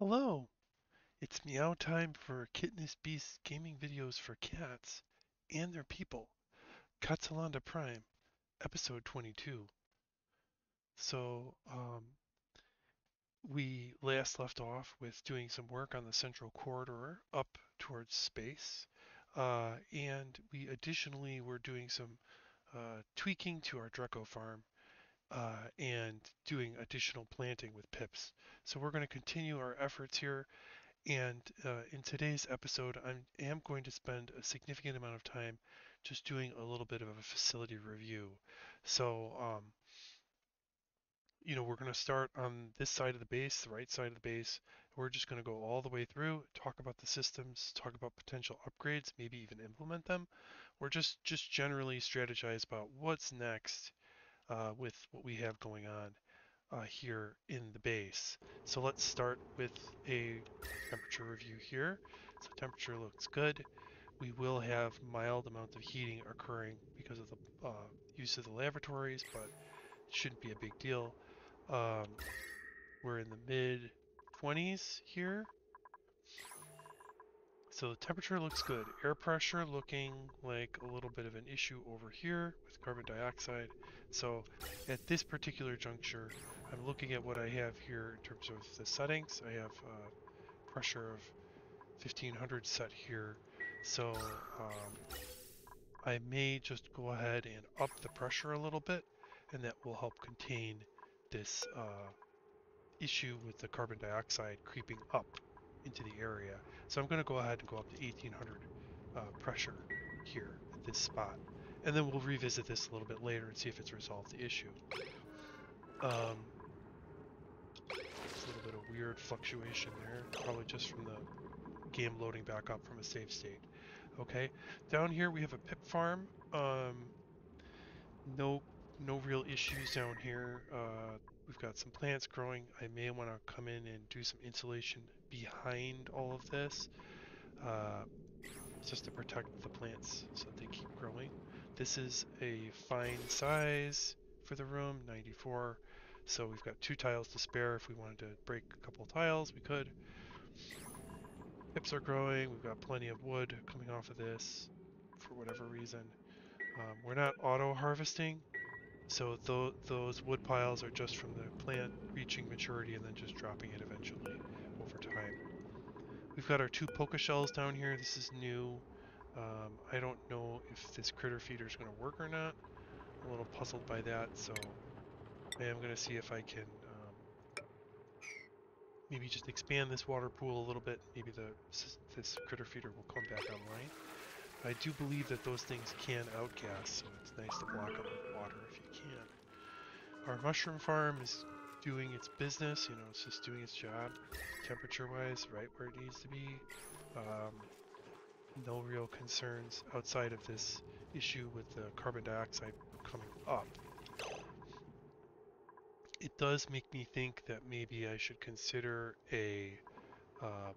Hello, it's meow time for KittenouSbeast gaming videos for cats and their people. KatzeLande Prime, episode 22. So, we last left off with doing some work on the central corridor up towards space. And we additionally were doing some tweaking to our Dreco farm and doing additional planting with pips. So we're going to continue our efforts here. And in today's episode, I am going to spend a significant amount of time just doing a little bit of a facility review. So, we're going to start on this side of the base, the right side of the base. We're just going to go all the way through, talk about the systems, talk about potential upgrades, maybe even implement them, or just generally strategize about what's next with what we have going on here in the base. So let's start with a temperature review here. So temperature looks good. We will have mild amount of heating occurring because of the use of the lavatories, but it shouldn't be a big deal. Um, we're in the mid 20s here. So the temperature looks good. Air pressure looking like a little bit of an issue over here with carbon dioxide. So at this particular juncture, I'm looking at what I have here in terms of the settings. I have pressure of 1500 set here. So I may just go ahead and up the pressure a little bit, and that will help contain this issue with the carbon dioxide creeping up into the area. So I'm going to go ahead and go up to 1800 pressure here at this spot. And then we'll revisit this a little bit later and see if it's resolved the issue. It's a little bit of weird fluctuation there, probably just from the game loading back up from a save state. Okay, down here we have a pip farm. No, no real issues down here. We've got some plants growing. I may want to come in and do some insulation behind all of this, uh, just to protect the plants so that they keep growing. This is a fine size for the room, 94. So we've got 2 tiles to spare. If we wanted to break a couple tiles, we could. Pips are growing. We've got plenty of wood coming off of this for whatever reason. We're not auto harvesting, so those wood piles are just from the plant reaching maturity and then just dropping it eventually over time. We've got our 2 poka shells down here. This is new. I don't know if this critter feeder is going to work or not. I'm a little puzzled by that, so I am going to see if I can maybe just expand this water pool a little bit. Maybe this critter feeder will come back online. I do believe that those things can outgas, so it's nice to block them with water if you can. Our mushroom farm is doing its business, it's just doing its job, temperature-wise, right where it needs to be. No real concerns outside of this issue with the carbon dioxide coming up. It does make me think that maybe I should consider a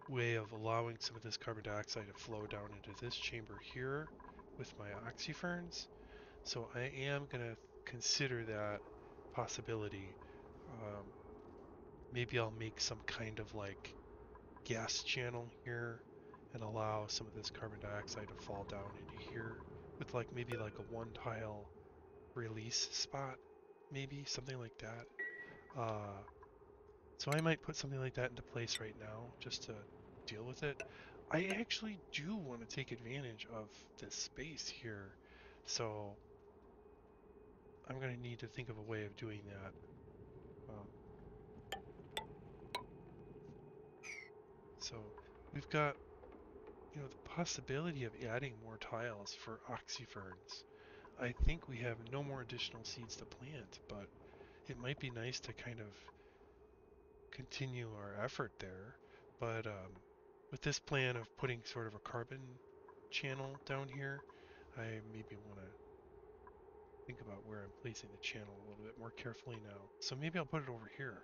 way of allowing some of this carbon dioxide to flow down into this chamber here with my oxyferns. So I am going to consider that possibility. Maybe I'll make some kind of like gas channel here and allow some of this carbon dioxide to fall down into here with maybe like a 1 tile release spot, maybe something like that. So I might put something like that into place right now just to deal with it. I actually do want to take advantage of this space here, so I'm going to need to think of a way of doing that. So we've got, the possibility of adding more tiles for oxyferns. I think we have no more additional seeds to plant, but it might be nice to kind of continue our effort there. But with this plan of putting sort of a carbon channel down here, I maybe want to think about where I'm placing the channel a little bit more carefully now. So maybe I'll put it over here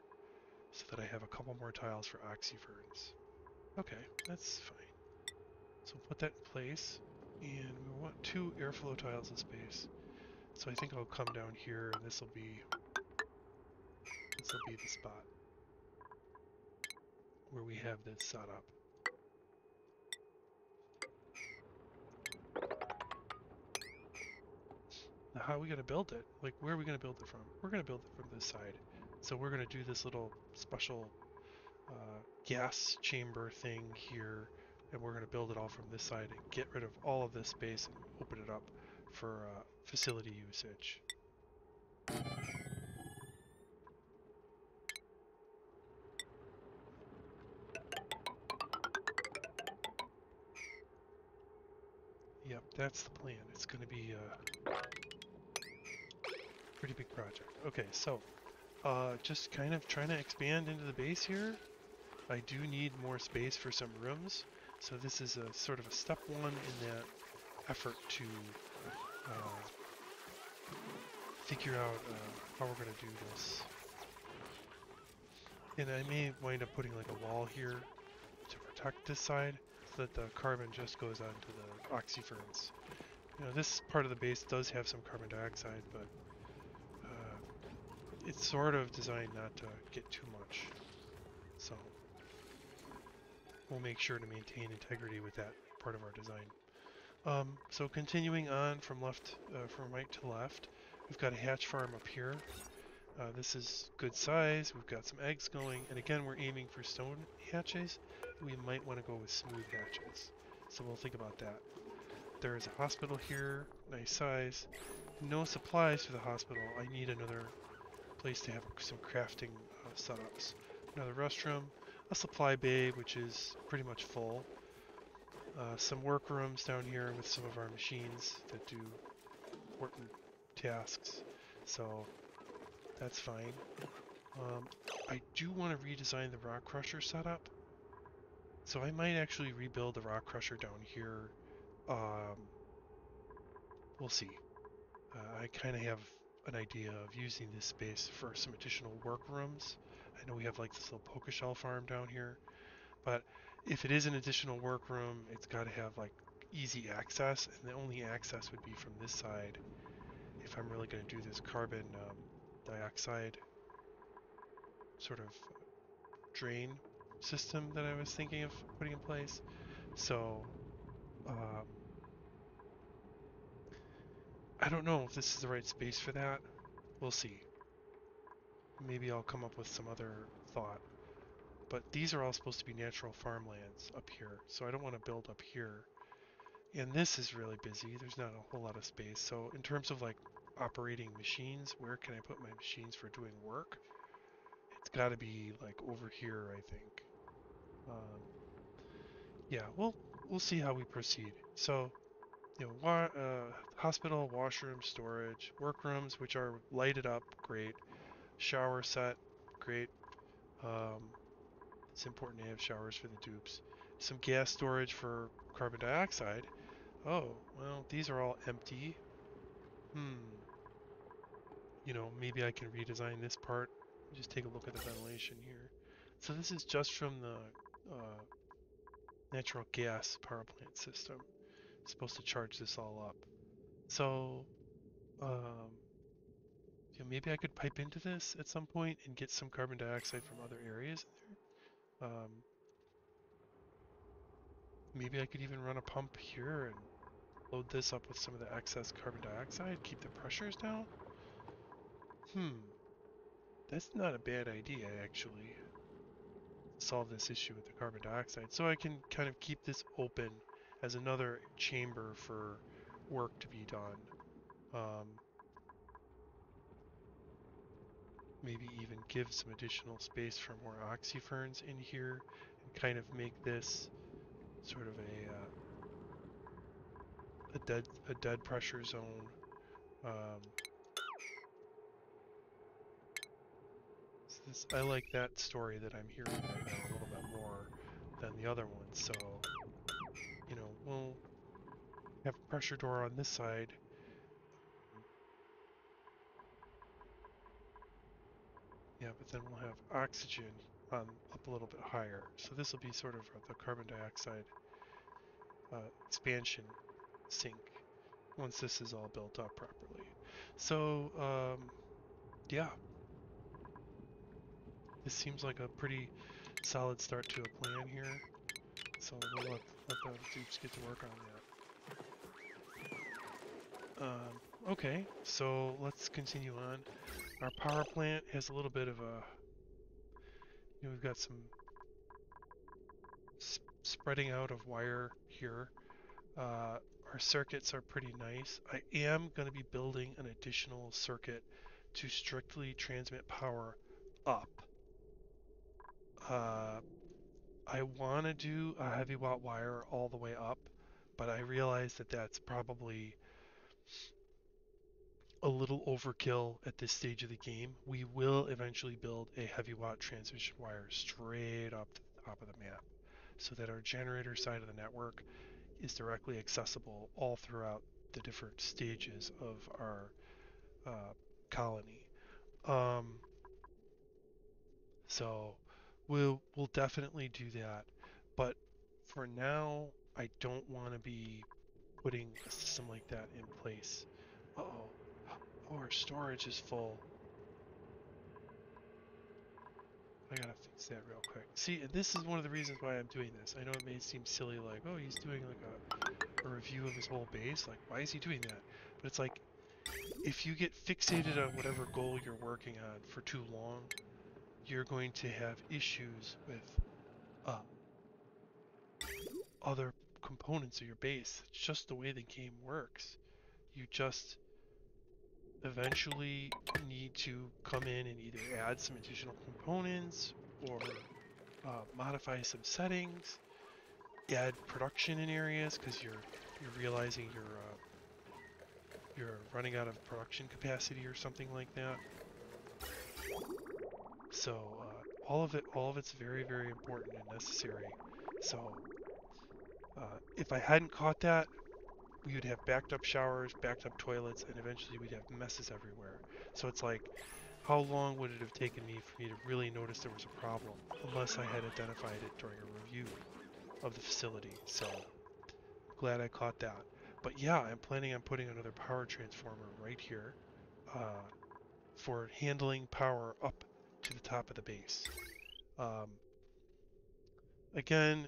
so that I have a couple more tiles for oxyferns. Okay, that's fine. So we'll put that in place, and we want 2 airflow tiles in space. So I think I'll come down here, and this will be the spot. where we have this set up. Now, how are we going to build it? Like, where are we going to build it from? We're going to build it from this side. So we're going to do this little special gas chamber thing here, and we're going to build it all from this side and get rid of all of this space and open it up for facility usage. Yep, that's the plan. It's going to be a pretty big project. Okay, so just kind of trying to expand into the base here. I do need more space for some rooms, so this is a sort of a step one in that effort to figure out how we're going to do this. And I may wind up putting like a wall here to protect this side so that the carbon just goes onto the oxyferns. You know, this part of the base does have some carbon dioxide, but it's sort of designed not to get too much. So we'll make sure to maintain integrity with that part of our design. So continuing on from right to left, we've got a hatch farm up here. This is good size. We've got some eggs going, and again, we're aiming for stone hatches. We might want to go with smooth hatches, so we'll think about that. There is a hospital here, nice size. No supplies for the hospital. I need another place to have some crafting setups. Another restroom, a supply bay, which is pretty much full. Some workrooms down here with some of our machines that do important tasks. So that's fine. I do want to redesign the rock crusher setup. So I might actually rebuild the rock crusher down here. We'll see. I kind of have an idea of using this space for some additional workrooms. I know we have like this little poker shell farm down here, but if it is an additional workroom, it's got to have like easy access, and the only access would be from this side if I'm really going to do this carbon dioxide sort of drain system that I was thinking of putting in place. So I don't know if this is the right space for that. We'll see. Maybe I'll come up with some other thought. But these are all supposed to be natural farmlands up here, so I don't want to build up here. And this is really busy. There's not a whole lot of space. So in terms of like operating machines, where can I put my machines for doing work? It's got to be like over here, I think. Yeah, we'll see how we proceed. So, you know, hospital, washroom, storage, workrooms, which are lighted up, great. Shower set, great. Um, it's important to have showers for the dupes. Some gas storage for carbon dioxide. Oh, well, these are all empty. You know, maybe I can redesign this part. Just take a look at the ventilation here. So this is just from the natural gas power plant system. It's supposed to charge this all up. So, um, you know, maybe I could pipe into this at some point and get some carbon dioxide from other areas in there. Maybe I could even run a pump here and load this up with some of the excess carbon dioxide, keep the pressures down. That's not a bad idea, actually. Solve this issue with the carbon dioxide. So I can kind of keep this open as another chamber for work to be done. Um, maybe even give some additional space for more oxyferns in here and kind of make this sort of a dead pressure zone. Um, I like that story that I'm hearing right now a little bit more than the other one. So, you know, we'll have a pressure door on this side. Yeah, but then we'll have oxygen on up a little bit higher. So this will be sort of the carbon dioxide expansion sink once this is all built up properly. So, yeah, this seems like a pretty solid start to a plan here. So we'll let the dupes get to work on that. Okay, so let's continue on. Our power plant has a little bit of a, we've got some spreading out of wire here. Our circuits are pretty nice. I am going to be building an additional circuit to strictly transmit power up. I want to do a heavy watt wire all the way up, but I realize that that's probably a little overkill at this stage of the game. We will eventually build a heavy watt transmission wire straight up to the top of the map so that our generator side of the network is directly accessible all throughout the different stages of our colony. So we'll definitely do that, but for now, I don't want to be putting a system like that in place. Uh-oh. Oh, our storage is full. I gotta fix that real quick. See, and this is one of the reasons why I'm doing this. I know it may seem silly, like, oh, he's doing like a review of his whole base. Like, why is he doing that? But it's like, if you get fixated on whatever goal you're working on for too long, you're going to have issues with uh, other components of your base. It's just the way the game works. You just eventually need to come in and either add some additional components or modify some settings, add production in areas because you're realizing you're running out of production capacity or something like that. So all of it's very, very important and necessary. So if I hadn't caught that, we would have backed up showers, backed up toilets, and eventually we'd have messes everywhere. So it's like, how long would it have taken me for me to really notice there was a problem, unless I had identified it during a review of the facility? So glad I caught that. But yeah, I'm planning on putting another power transformer right here for handling power up to the top of the base. Um, Again,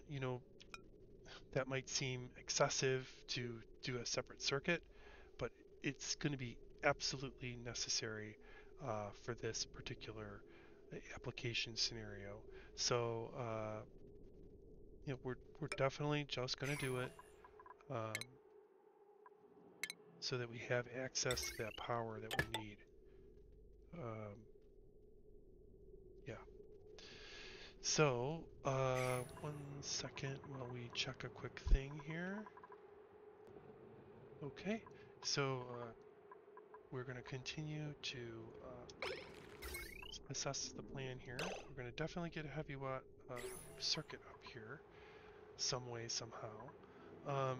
that might seem excessive to do a separate circuit, but it's going to be absolutely necessary for this particular application scenario. So, we're definitely just going to do it so that we have access to that power that we need. Yeah. So, 1 second while we check a quick thing here. Okay, so we're going to continue to assess the plan here. We're going to definitely get a heavy watt circuit up here some way, somehow.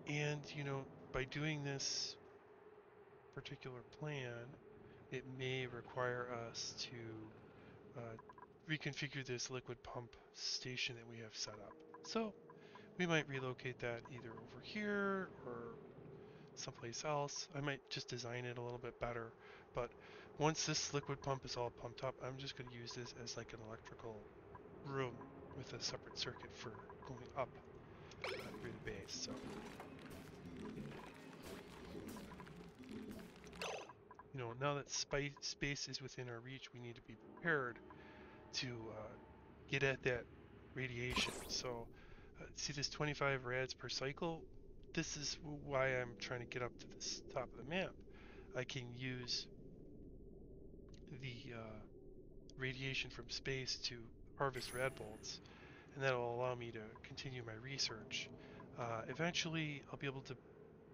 And, by doing this particular plan, it may require us to reconfigure this liquid pump station that we have set up. So we might relocate that either over here or someplace else. I might just design it a little bit better. But once this liquid pump is all pumped up, I'm just going to use this as like an electrical room with a separate circuit for going up through the base. So, now that space is within our reach, we need to be prepared to get at that radiation. So, see this 25 rads per cycle? This is why I'm trying to get up to the top of the map. I can use the radiation from space to harvest rad bolts, and that'll allow me to continue my research. Eventually, I'll be able to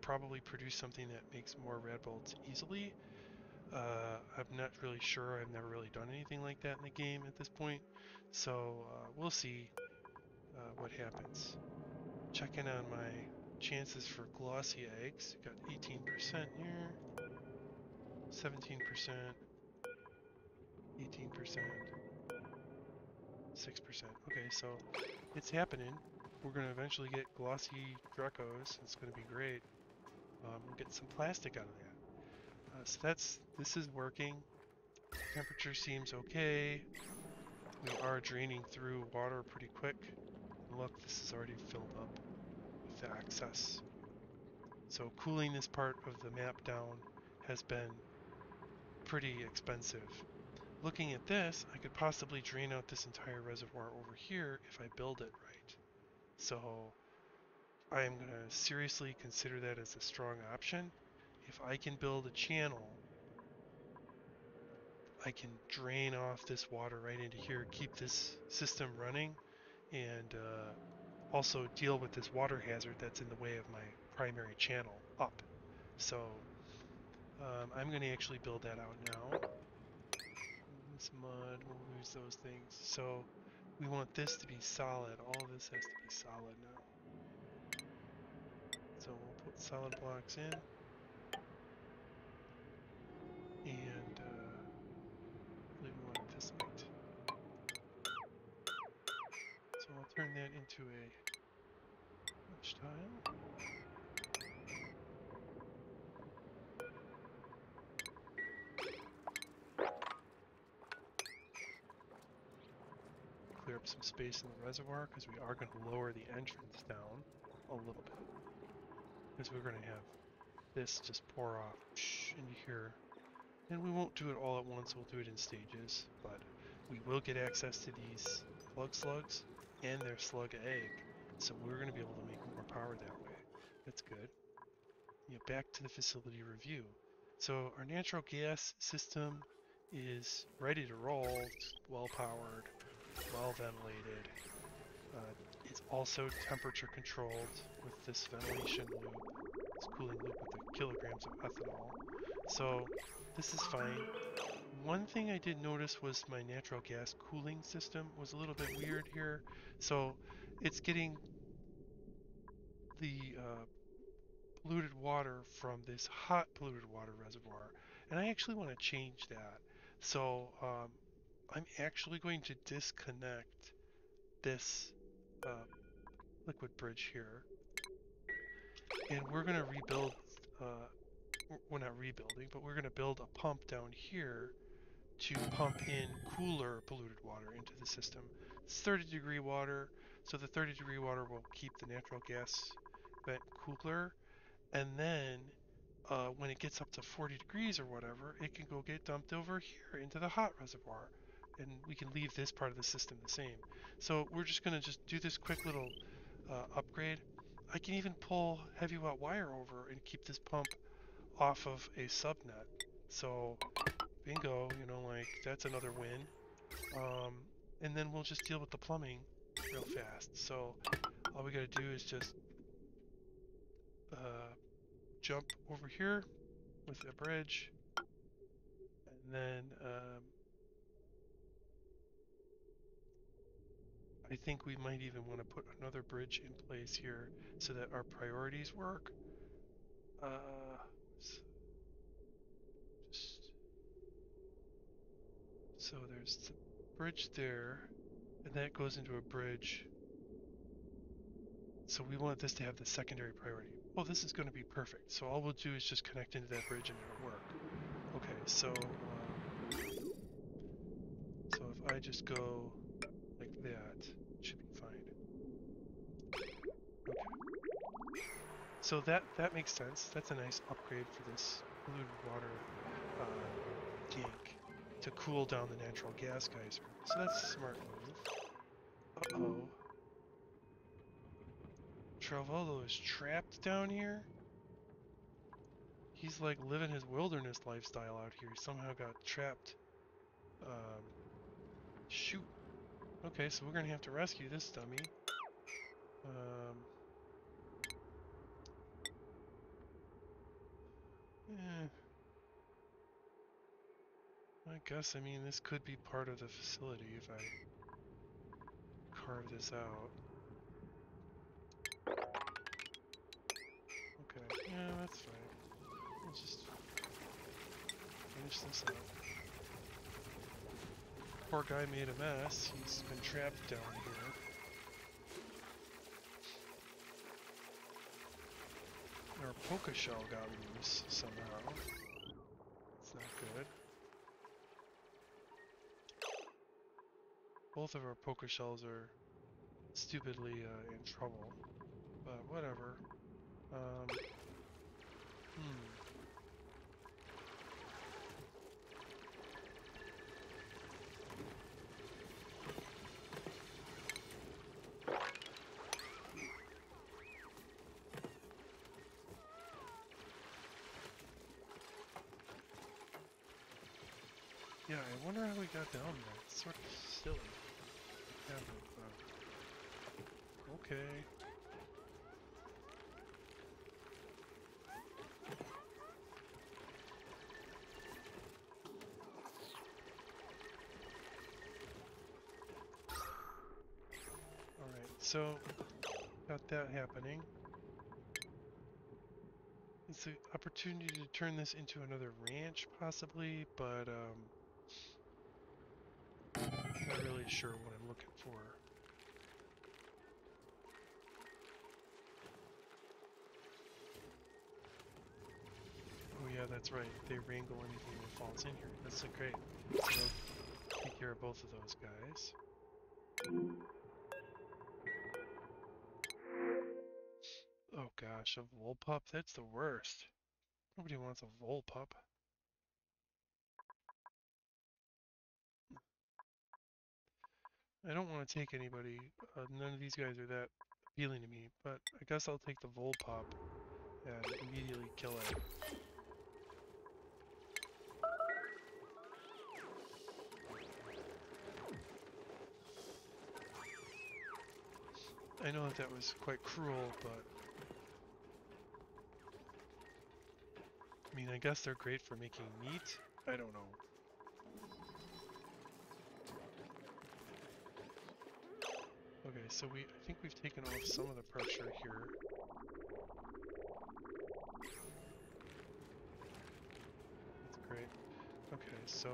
probably produce something that makes more rad bolts easily. I'm not really sure. I've never really done anything like that in the game at this point, so we'll see what happens. Checking on my chances for glossy eggs. Got 18% here, 17%, 18%, 6%. Okay, so it's happening. We're going to eventually get glossy Drecos. It's going to be great. We'll get some plastic out of that. So this is working. Temperature seems okay. we are draining through water pretty quick. And look, this is already filled up with the excess. So cooling this part of the map down has been pretty expensive. Looking at this, I could possibly drain out this entire reservoir over here if I build it right. So I am going to seriously consider that as a strong option. If I can build a channel, I can drain off this water right into here, keep this system running, and also deal with this water hazard that's in the way of my primary channel up. So I'm going to actually build that out now. This mud, we'll lose those things. So we want this to be solid. All of this has to be solid now. So we'll put solid blocks in. And we want this height. So I'll turn that into a mesh tile. Clear up some space in the reservoir because we are going to lower the entrance down a little bit. Because we're going to have this just pour off into here. And we won't do it all at once, we'll do it in stages, but we will get access to these plug slugs and their slug egg, so we're going to be able to make more power that way. That's good. Back to the facility review. So our natural gas system is ready to roll. It's well powered, well ventilated. It's also temperature controlled with this ventilation loop, this cooling loop with the kilograms of ethanol. So this is fine. One thing I did notice was my natural gas cooling system was a little bit weird here. So it's getting the polluted water from this hot polluted water reservoir, and I actually want to change that. So I'm actually going to disconnect this liquid bridge here, and we're going to rebuild, we're not rebuilding, but we're going to build a pump down here to pump in cooler polluted water into the system. It's 30-degree water, so the 30-degree water will keep the natural gas vent cooler, and then when it gets up to 40 degrees or whatever, it can go get dumped over here into the hot reservoir, and we can leave this part of the system the same. So we're just going to just do this quick little upgrade. I can even pull heavy wet wire over and keep this pump off of a subnet. So bingo, like that's another win. And then we'll just deal with the plumbing real fast. So all we gotta do is just jump over here with a bridge, and then I think we might even want to put another bridge in place here so that our priorities work. Just so there's the bridge there, and that goes into a bridge. So we want this to have the secondary priority. Well, this is going to be perfect. So all we'll do is just connect into that bridge and it'll work. Okay, so if I just go like that, it should be fine. Okay. So that makes sense. That's a nice upgrade for this polluted water tank to cool down the natural gas geyser. So that's a smart move. Uh-oh. Travollo is trapped down here? He's like living his wilderness lifestyle out here. He somehow got trapped. Shoot. Okay, so we're gonna have to rescue this dummy. Eh. I guess, this could be part of the facility if I carve this out. Okay, yeah, that's fine. Let's just finish this up. Poor guy made a mess. He's been trapped down here. Our Poké shell got loose somehow. It's not good. Both of our poker shells are stupidly in trouble, but whatever. Hmm. Yeah, I wonder how we got down there. It's sort of silly. Yeah, but, okay. Alright, so got that happening. It's an opportunity to turn this into another ranch, possibly, but not really sure what I'm looking for. Oh yeah, that's right. They wrangle anything that falls in here. That's great. So they'll take care of both of those guys. Oh gosh, a vole pup? That's the worst. Nobody wants a vole pup. I don't want to take anybody. None of these guys are that appealing to me, but I guess I'll take the vole pup and immediately kill it. I know that was quite cruel, but I mean, I guess they're great for making meat. I don't know. Okay, so I think we've taken off some of the pressure here. That's great. Okay, so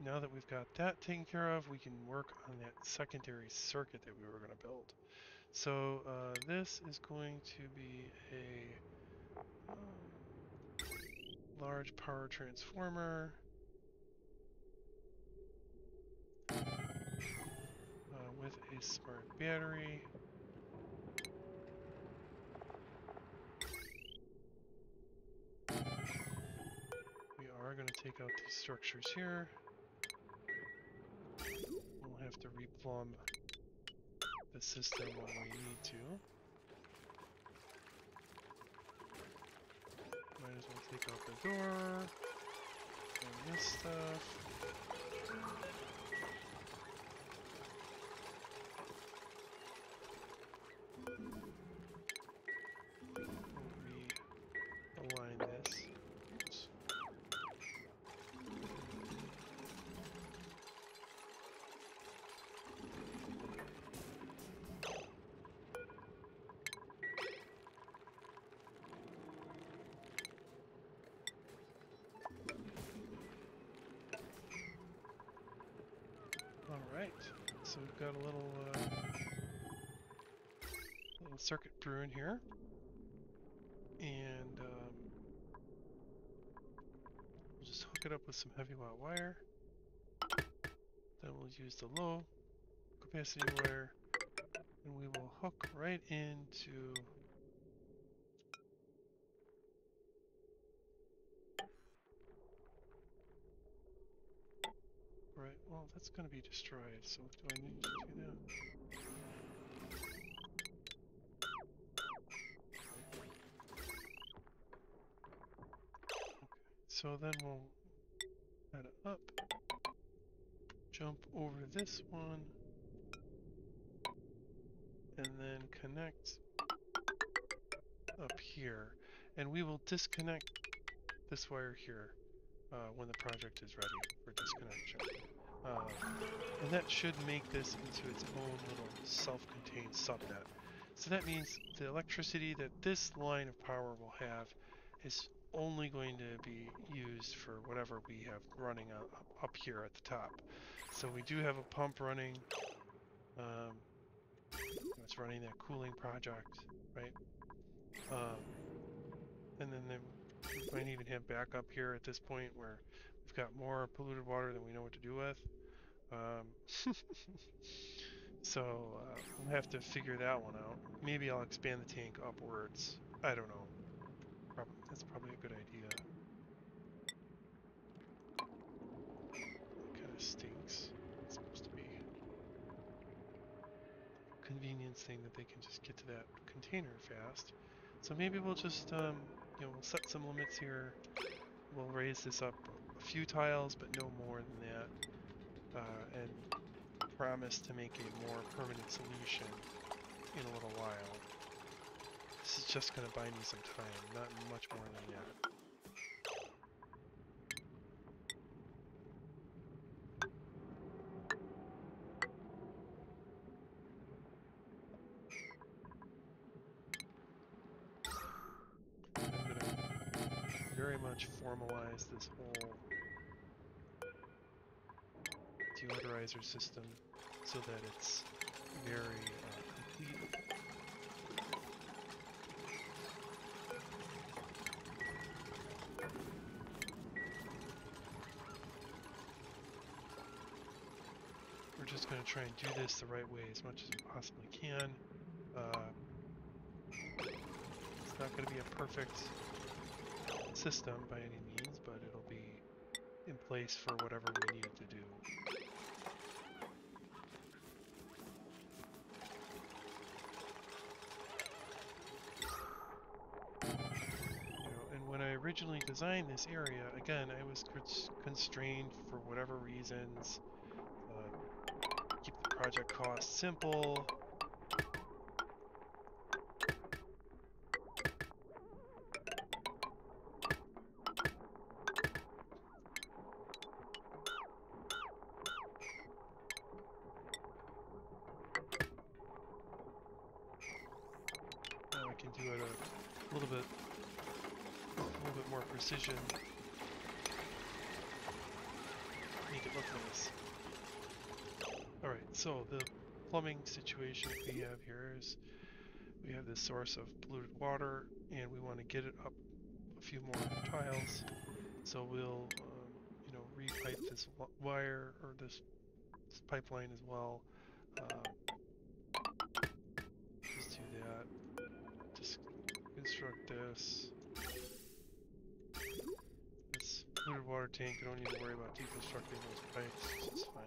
now that we've got that taken care of, we can work on that secondary circuit that we were going to build. So this is going to be a large power transformer with a smart battery. We are going to take out these structures here. We'll have to replumb the system when we need to. Might as well take out the door and this stuff. We'll realign this. Oops. Alright, so we've got a little circuit brewing here. And we'll just hook it up with some heavy watt wire. Then we'll use the low capacity wire, and we will hook right into well, that's going to be destroyed, so do I need to do that? Okay, so then we'll add it up, jump over this one, and then connect up here. And we will disconnect this wire here when the project is ready for disconnection. And that should make this into its own little self-contained subnet. So that means the electricity that this line of power will have is only going to be used for whatever we have running up here at the top. So we do have a pump running. It's running that cooling project, right? And then we might even have backup here at this point where we've got more polluted water than we know what to do with. So we'll have to figure that one out. Maybe I'll expand the tank upwards. I don't know. That's probably a good idea. Kind of stinks. It's supposed to be a convenience thing that they can just get to that container fast. So maybe we'll just, you know, we'll set some limits here. We'll raise this up a few tiles, but no more than that. And promise to make a more permanent solution in a little while. This is just going to buy me some time, not much more than that. I'm going to very much formalize this whole deodorizer system so that it's very complete. We're just going to try and do this the right way as much as we possibly can. It's not going to be a perfect system by any means, but it'll be in place for whatever we need it to do. And when I originally designed this area, again, I was constrained for whatever reasons. Keep the project cost simple. Now I can do it a little bit more precision. Make it look nice. Alright, so the plumbing situation we have here is we have this source of polluted water and we want to get it up a few more tiles. So we'll, you know, repipe this wire or this pipeline as well. Just do that. Just construct this. This polluted water tank, we don't need to worry about deconstructing those pipes. It's fine.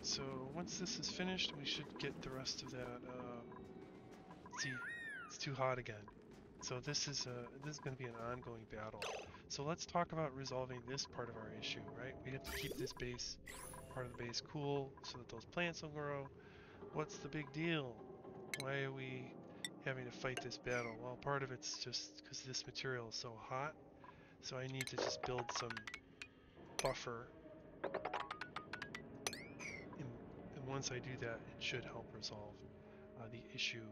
So once this is finished, we should get the rest of that. See, it's too hot again. So this is going to be an ongoing battle. So let's talk about resolving this part of our issue, right? We have to keep this base, part of the base, cool so that those plants will grow. What's the big deal? Why are we having to fight this battle? Well, part of it's just because this material is so hot. So I need to just build some buffer. And once I do that, it should help resolve the issue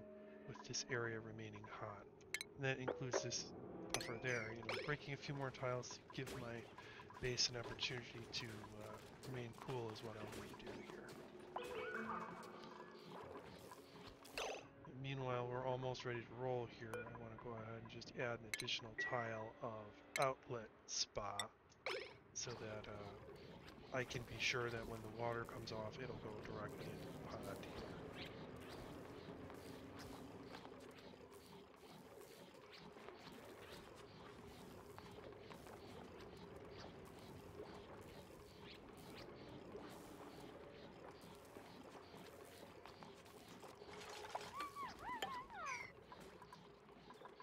with this area remaining hot. And that includes this buffer there. You know, breaking a few more tiles to give my base an opportunity to remain cool is what I'm going to do here. And meanwhile, we're almost ready to roll here. I want to go ahead and just add an additional tile of outlet spa so that I can be sure that when the water comes off, it'll go directly into the pond here.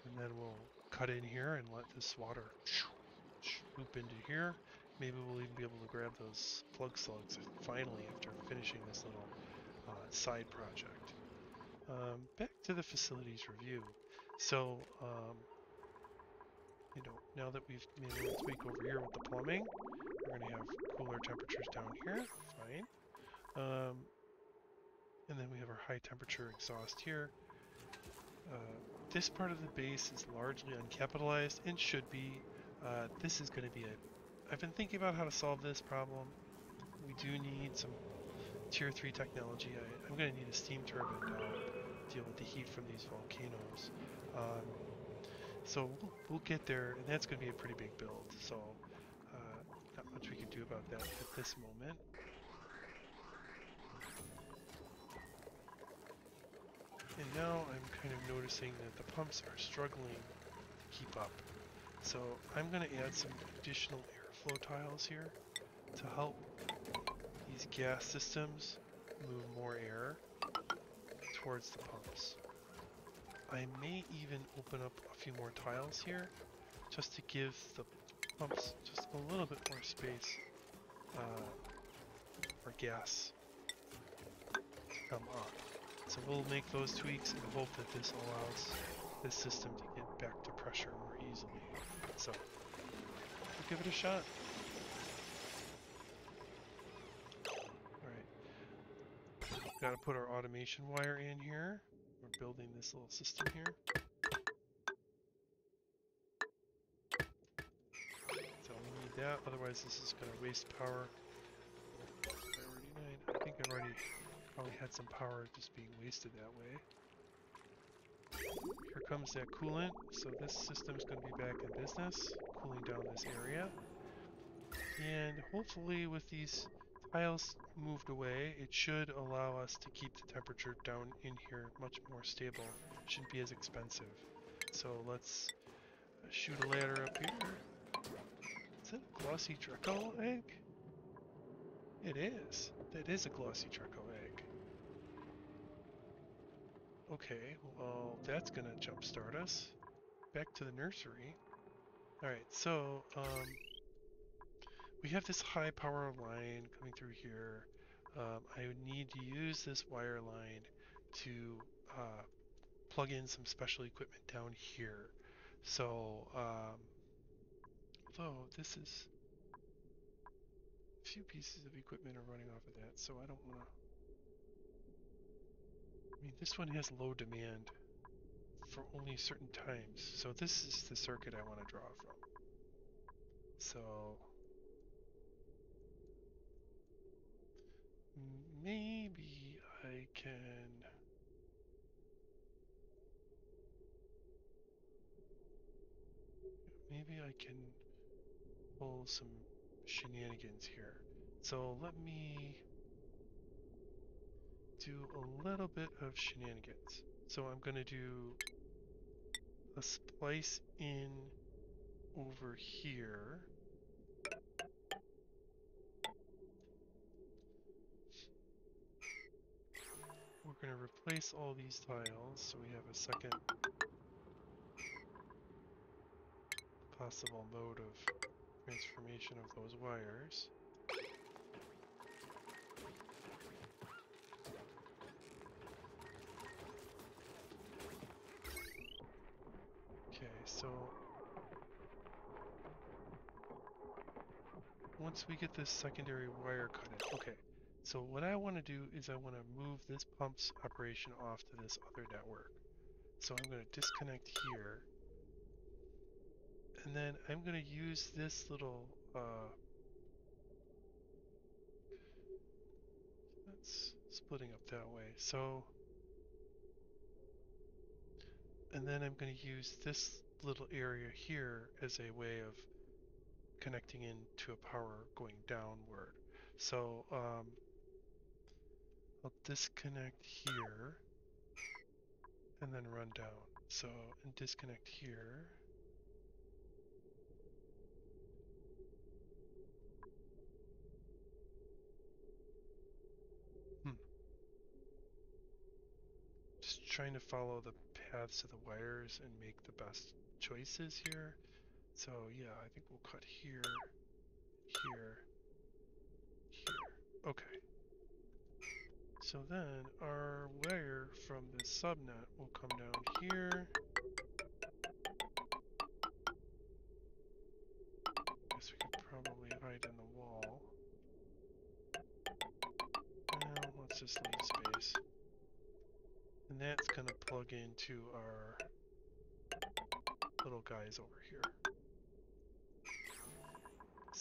And then we'll cut in here and let this water swoop into here. Maybe we'll even be able to grab those plug slugs finally after finishing this little side project. Back to the facilities review. So, you know, now that we've made a little tweak over here with the plumbing, we're going to have cooler temperatures down here. Fine. And then we have our high temperature exhaust here. This part of the base is largely uncapitalized and should be. This is going to be a I've been thinking about how to solve this problem. We do need some tier 3 technology. I'm going to need a steam turbine to deal with the heat from these volcanoes. So we'll get there, and that's going to be a pretty big build. So not much we can do about that at this moment. And now I'm kind of noticing that the pumps are struggling to keep up. So I'm going to add some additional airflow tiles here to help these gas systems move more air towards the pumps. I may even open up a few more tiles here just to give the pumps just a little bit more space for gas to come up. So we'll make those tweaks and hope that this allows this system to get back to pressure more easily. So we'll give it a shot. Alright. Gotta put our automation wire in here. We're building this little system here. So we need that, otherwise this is gonna waste power. Priority 9. I think I've already probably had some power just being wasted that way. Here comes that coolant, so this system's going to be back in business, cooling down this area. And hopefully with these tiles moved away, it should allow us to keep the temperature down in here much more stable. Shouldn't be as expensive. So let's shoot a ladder up here. Is that a glossy Draco egg? It is. That is a glossy Draco egg. Okay, well that's gonna jumpstart us. Back to the nursery. Alright, so we have this high power line coming through here. I would need to use this wire line to plug in some special equipment down here. So, although this is a few pieces of equipment are running off of that, so I don't want to. I mean, this one has low demand for only certain times, so this is the circuit I want to draw from. So maybe I can. Maybe I can pull some shenanigans here. So let me do a little bit of shenanigans. So I'm going to do a splice in over here. We're going to replace all these tiles so we have a second possible mode of transformation of those wires. Okay, so once we get this secondary wire cut in, okay, so what I want to do is I want to move this pump's operation off to this other network. So I'm going to disconnect here, and then I'm going to use this little, that's splitting up that way, so, and then I'm going to use this little area here as a way of connecting into a power going downward. So, I'll disconnect here, and then run down. So, and disconnect here. Just trying to follow the paths of the wires and make the best choices here. So yeah, I think we'll cut here, here, here. Okay. So then our wire from the subnet will come down here. Guess we could probably hide in the wall. Well, let's just leave space. And that's going to plug into our little guys over here.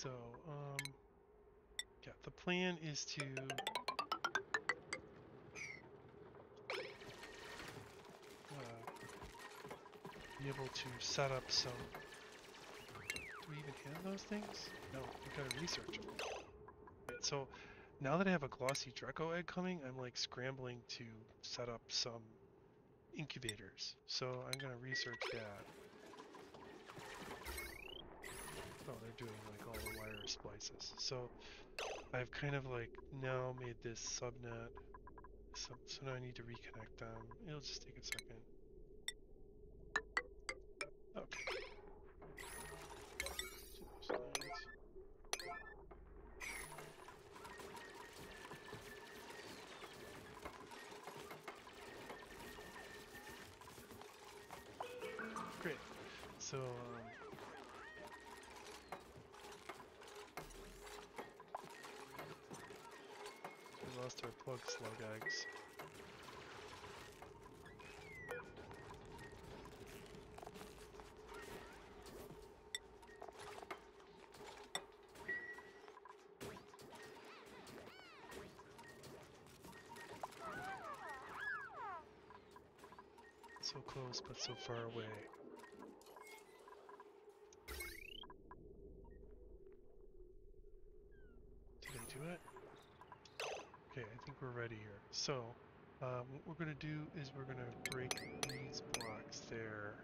So, yeah, the plan is to be able to set up some. Do we even have those things? No, we gotta research them. Right, so now that I have a glossy Draco egg coming, I'm like scrambling to set up some incubators. So I'm gonna research that. Oh, they're doing like all the wire splices. So I've kind of like now made this subnet. So now I need to reconnect them. It'll just take a second. Okay. So those lines. Great. So we lost our plug slug eggs. So close, but so far away. Did I do it? Okay, I think we're ready here. So, what we're going to do is we're going to break these blocks there.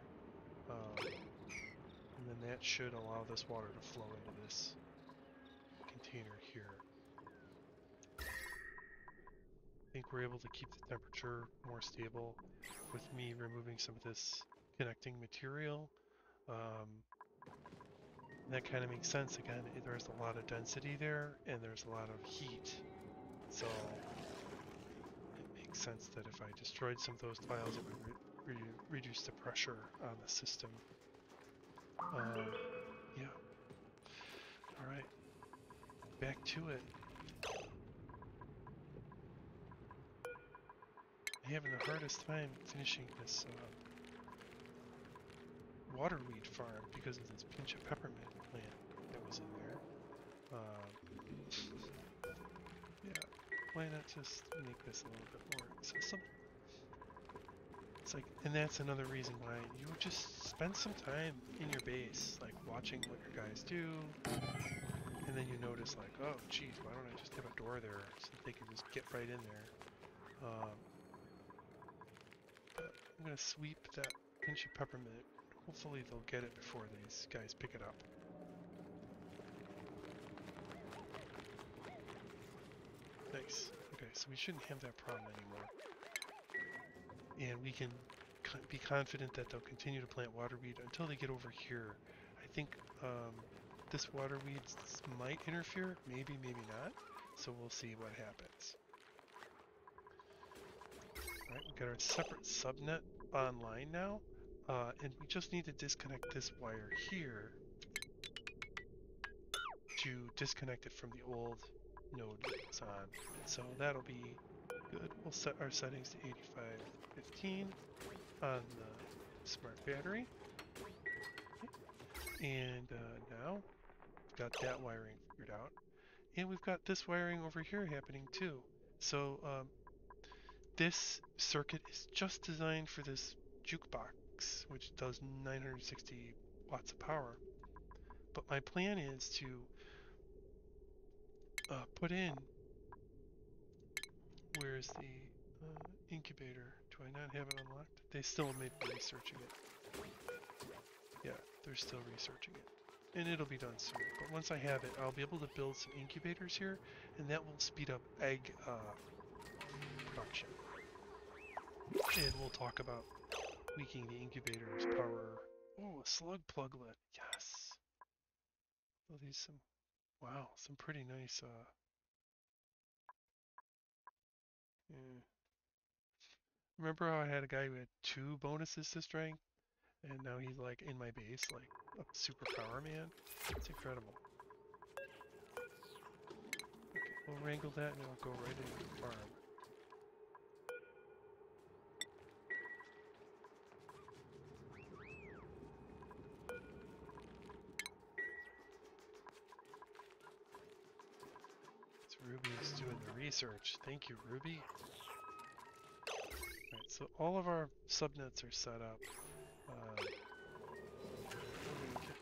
And then that should allow this water to flow into this container here. I think we're able to keep the temperature more stable with me removing some of this connecting material. That kind of makes sense. Again, there's a lot of density there and there's a lot of heat. So it makes sense that if I destroyed some of those tiles, it would reduce the pressure on the system. Yeah. All right. Back to it. I'm having the hardest time finishing this waterweed farm because of this pinch of peppermint plant that was in there. Yeah, why not just make this a little bit more accessible? It's like, and that's another reason why you would just spend some time in your base, like watching what your guys do, and then you notice like, oh geez, why don't I just have a door there so that they can just get right in there. But I'm gonna sweep that pinch of peppermint. Hopefully they'll get it before these guys pick it up. Nice. Okay, so we shouldn't have that problem anymore. And we can be confident that they'll continue to plant waterweed until they get over here. I think this waterweed might interfere, maybe, maybe not. So we'll see what happens. Alright, we've got our separate subnet online now. And we just need to disconnect this wire here to disconnect it from the old node it's on. So that'll be good. We'll set our settings to 8515 on the smart battery. Okay. And now we've got that wiring figured out. And we've got this wiring over here happening too. So this circuit is just designed for this jukebox, which does 960 watts of power. But my plan is to put in, where's the incubator? Do I not have it unlocked? They still may be researching it. Yeah, they're still researching it. And it'll be done soon. But once I have it, I'll be able to build some incubators here, and that will speed up egg production. And we'll talk about tweaking the incubator's power. Oh, a slug pluglet. Yes. Oh, these some, wow, some pretty nice, yeah. Remember how I had a guy who had 2 bonuses to strength? And now he's like in my base, like a super power man? It's incredible. Okay, we'll wrangle that and it'll go right into the farm. Ruby's doing the research. Thank you, Ruby. Alright, so all of our subnets are set up. We're gonna get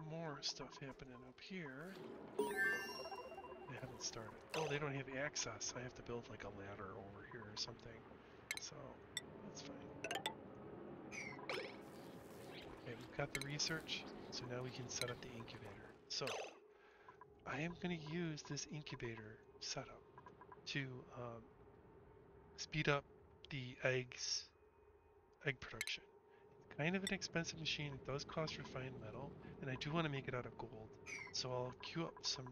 more stuff happening up here. They haven't started. Oh, they don't have access. I have to build like a ladder over here or something. So, that's fine. Okay, we've got the research, so now we can set up the incubator. So, I am going to use this incubator setup to speed up the egg production. It's kind of an expensive machine. It does cost refined metal, and I do want to make it out of gold. So I'll queue up some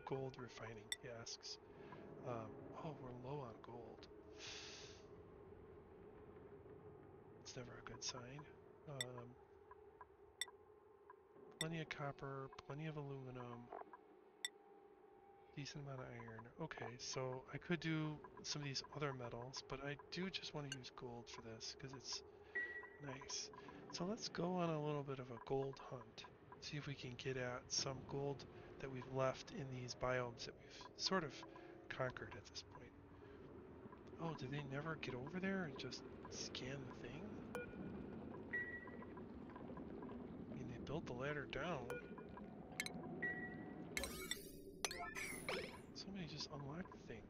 gold refining tasks. Oh, we're low on gold. It's never a good sign. Plenty of copper, plenty of aluminum, decent amount of iron. Okay, so I could do some of these other metals, but I do just want to use gold for this because it's nice. So let's go on a little bit of a gold hunt. See if we can get at some gold that we've left in these biomes that we've sort of conquered at this point. Oh, did they never get over there and just scan the thing? I mean, they built the ladder down. Somebody just unlocked the thing.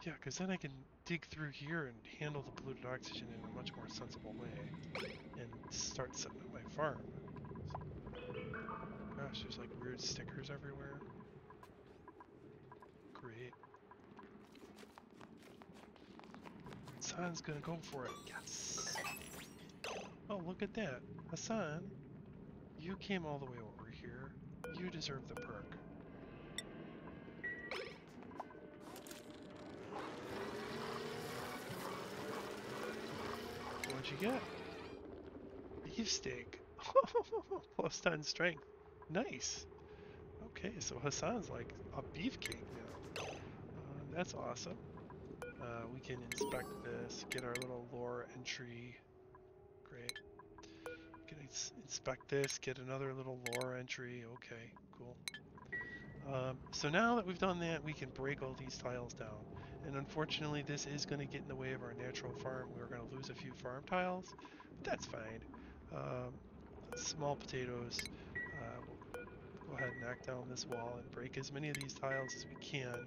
Yeah, because then I can dig through here and handle the polluted oxygen in a much more sensible way and start setting up my farm. Gosh, there's like weird stickers everywhere. Great. Hassan's gonna go for it. Yes! Oh, look at that. Hassan, you came all the way over here. You deserve the perk. What'd you get? Beefsteak. Plus 10 strength. Nice. Okay, so Hassan's like a beefcake now. That's awesome. We can inspect this, get our little lore entry. Great. Can inspect this, get another little lore entry. Okay, cool. So now that we've done that, we can break all these tiles down. And unfortunately, this is going to get in the way of our natural farm. We're going to lose a few farm tiles, but that's fine. Small potatoes. We'll go ahead and knock down this wall and break as many of these tiles as we can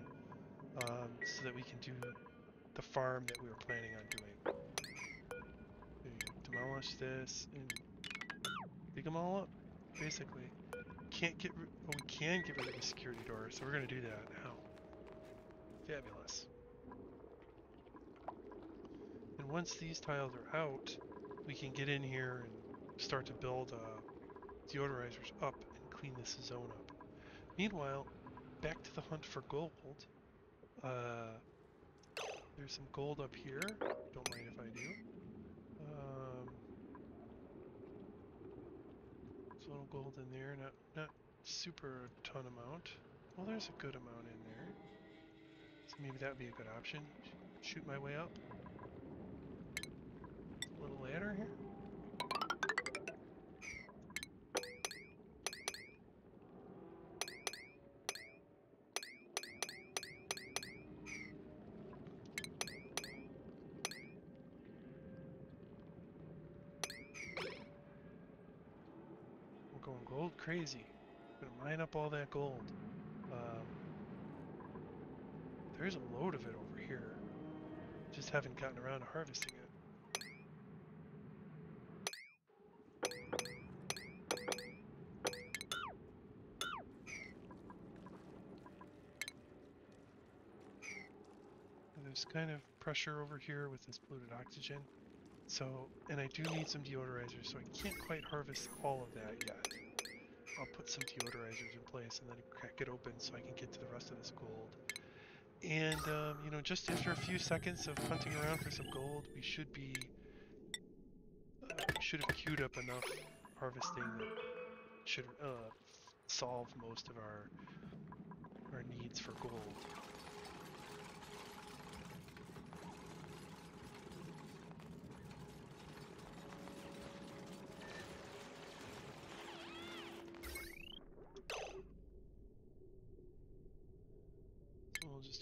so that we can do the farm that we were planning on doing. Demolish this and dig them all up, basically. Can't get rid, oh, we can get rid of the security door, so we're going to do that now. Fabulous. And once these tiles are out, we can get in here and start to build deodorizers up and clean this zone up. Meanwhile, back to the hunt for gold. There's some gold up here. Don't mind if I do. There's a little gold in there, not super ton amount. Well, there's a good amount in there. So maybe that would be a good option. Shoot my way up. Little ladder here. We're going gold crazy. Gonna mine up all that gold. There's a load of it over here. Just haven't gotten around to harvesting it. There's kind of pressure over here with this polluted oxygen. So, and I do need some deodorizers, so I can't quite harvest all of that yet. I'll put some deodorizers in place and then crack it open so I can get to the rest of this gold. And, you know, just after a few seconds of hunting around for some gold, we should have queued up enough harvesting that should solve most of our needs for gold.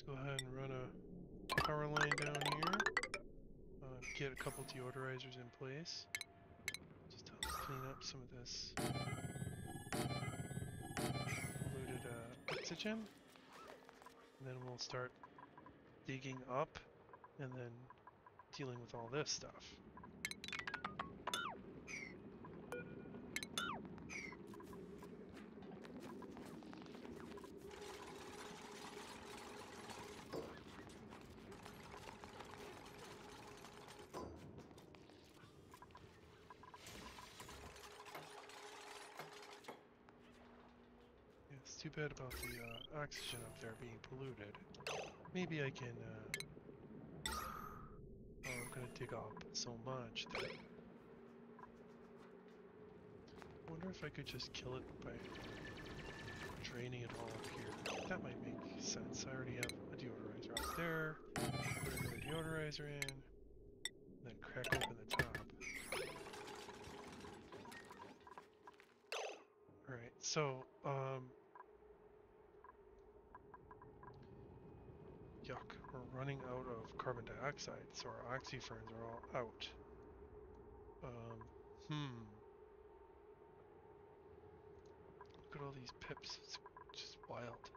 go ahead and run a power line down here. Get a couple deodorizers in place. Just help clean up some of this polluted oxygen. And then we'll start digging up and then dealing with all this stuff. Yeah, it's too bad about the oxygen up there being polluted. Maybe I can... oh, I'm gonna dig up so much that... I wonder if I could just kill it by draining it all up here. That might make sense. I already have a deodorizer out there. Put another deodorizer in. Then crack open the top. Alright, so, yuck. We're running out of carbon dioxide, so our oxyferns are all out. Look at all these pips. It's just wild.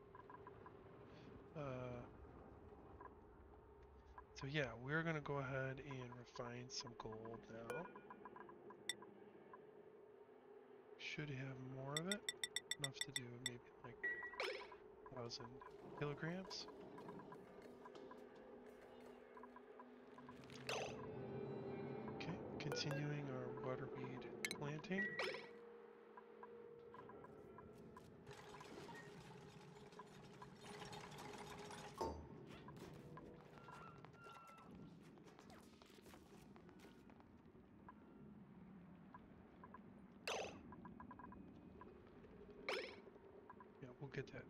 So yeah, we're gonna go ahead and refine some gold now. Should have more of it. Enough to do maybe like 1,000 kilograms. Okay, continuing our waterweed planting. Yeah, we'll get that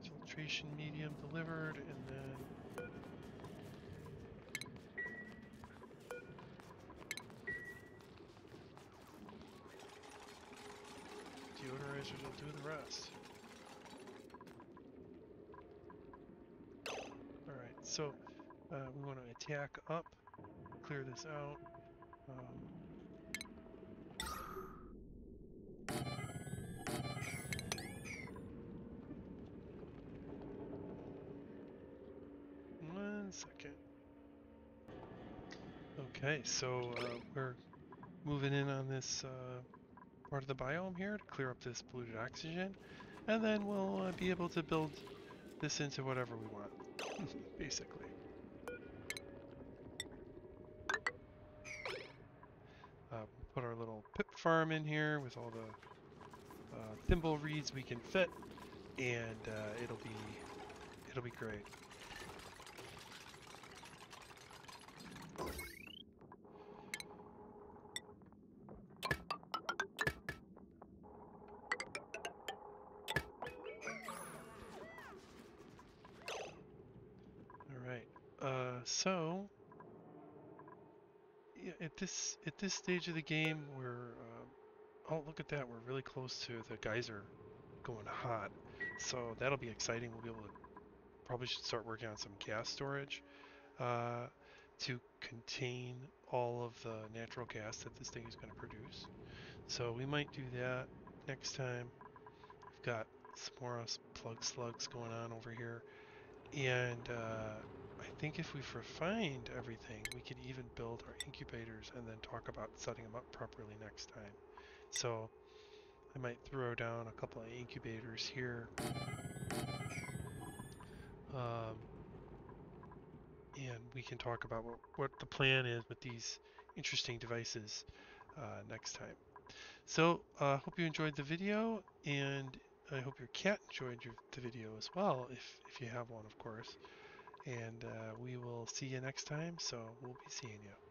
filtration medium delivered, and then deodorizers will do the rest. Alright, so we want to attack up, clear this out. 1 second. Okay, so we're moving in on this part of the biome here to clear up this polluted oxygen, and then we'll be able to build this into whatever we want, basically. Put our little pip farm in here with all the thimble reeds we can fit, and it'll be great. So yeah, at this stage of the game, we're oh, look at that! We're really close to the geyser going hot, so that'll be exciting. We'll be able to probably should start working on some gas storage to contain all of the natural gas that this thing is going to produce. So we might do that next time. We've got some more plug slugs going on over here. And I think if we've refined everything, we can even build our incubators and then talk about setting them up properly next time. So I might throw down a couple of incubators here. And we can talk about what the plan is with these interesting devices next time. So hope you enjoyed the video, and I hope your cat enjoyed the video as well, if you have one, of course. And we will see you next time, so we'll be seeing you.